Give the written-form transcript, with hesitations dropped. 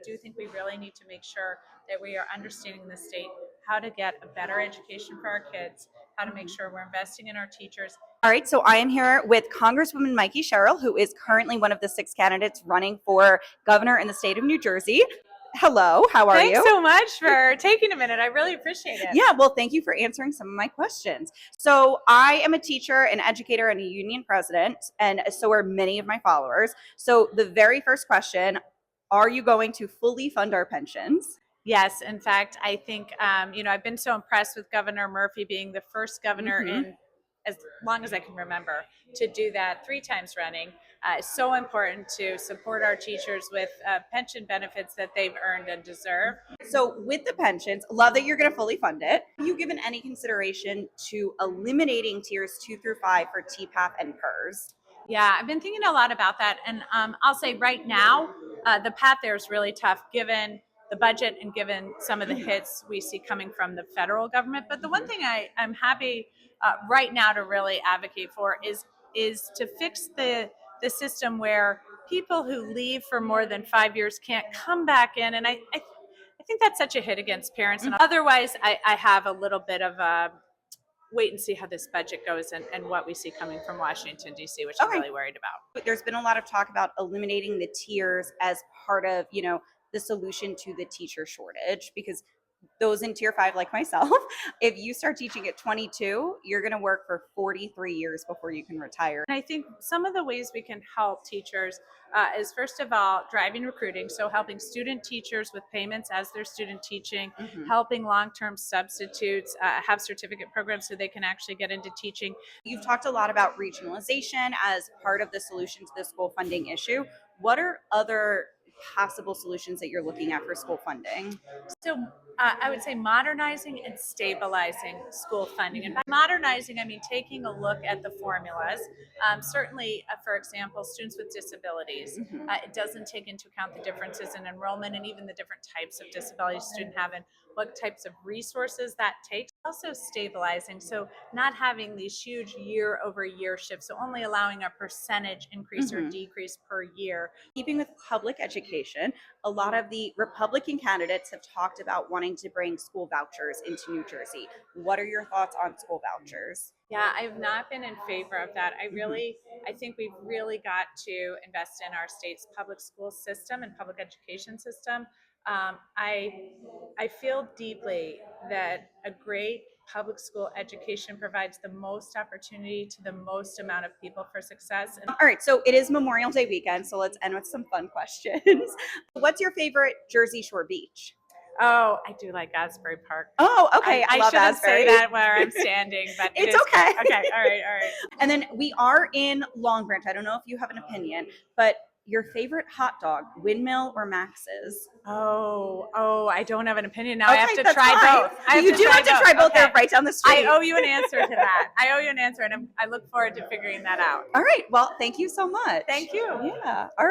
do think we really need to make sure that we are understanding the state how to get a better education for our kids, how to make sure we're investing in our teachers. All right, so I am here with Congresswoman Mikie Sherrill, who is currently one of the 6 candidates running for governor in the state of New Jersey. Hello, how are you? Thanks so much for taking a minute. I really appreciate it. Yeah, well, thank you for answering some of my questions. So I am a teacher, an educator, and a union president, and so are many of my followers. So the very first question, are you going to fully fund our pensions? Yes, in fact, I think, I've been so impressed with Governor Murphy being the first governor in as long as I can remember to do that 3 times running. It's so important to support our teachers with pension benefits that they've earned and deserve. So with the pensions, love that you're going to fully fund it. Have you given any consideration to eliminating tiers 2 through 5 for TPAP and PERS? Yeah, I've been thinking a lot about that. And I'll say right now, the path there is really tough given the budget and given some of the hits we see coming from the federal government. But the one thing I'm happy right now to really advocate for is to fix the system where people who leave for more than 5 years can't come back in. And I think that's such a hit against parents. And otherwise, I have a little bit of a wait and see how this budget goes and what we see coming from Washington, D.C., which I'm really worried about. But there's been a lot of talk about eliminating the tiers as part of, the solution to the teacher shortage, because those in tier 5, like myself, if you start teaching at 22, you're going to work for 43 years before you can retire. And I think some of the ways we can help teachers is, first of all, driving recruiting. So helping student teachers with payments as they're student teaching, helping long-term substitutes have certificate programs so they can actually get into teaching. You've talked a lot about regionalization as part of the solution to the school funding issue. What are other possible solutions that you're looking at for school funding? So I would say modernizing and stabilizing school funding. And by modernizing, I mean taking a look at the formulas. Certainly, for example, students with disabilities. It doesn't take into account the differences in enrollment and even the different types of disabilities students have and what types of resources that takes. Also stabilizing, so not having these huge year-over-year shifts, so only allowing a percentage increase or decrease per year. Keeping with public education, a lot of the Republican candidates have talked about wanting to bring school vouchers into New Jersey. What are your thoughts on school vouchers? Yeah, I've not been in favor of that. I think we've really got to invest in our state's public school system and public education system. I feel deeply that a great public school education provides the most opportunity to the most amount of people for success. All right, so it is Memorial Day weekend, so let's end with some fun questions. What's your favorite Jersey Shore beach? Oh, I do like Asbury Park. Oh, okay. I love shouldn't Asbury. say that where I'm standing, but it's okay. Okay, all right. And then we are in Long Branch. I don't know if you have an opinion, but your favorite hot dog, Windmill or Max's? Oh, I don't have an opinion now. Okay, I have to that's try fine. both. You do have to try both. They're right down the street. I owe you an answer to that. I owe you an answer, and I look forward to figuring that out. All right. Well, thank you so much. Thank you. Yeah. All right.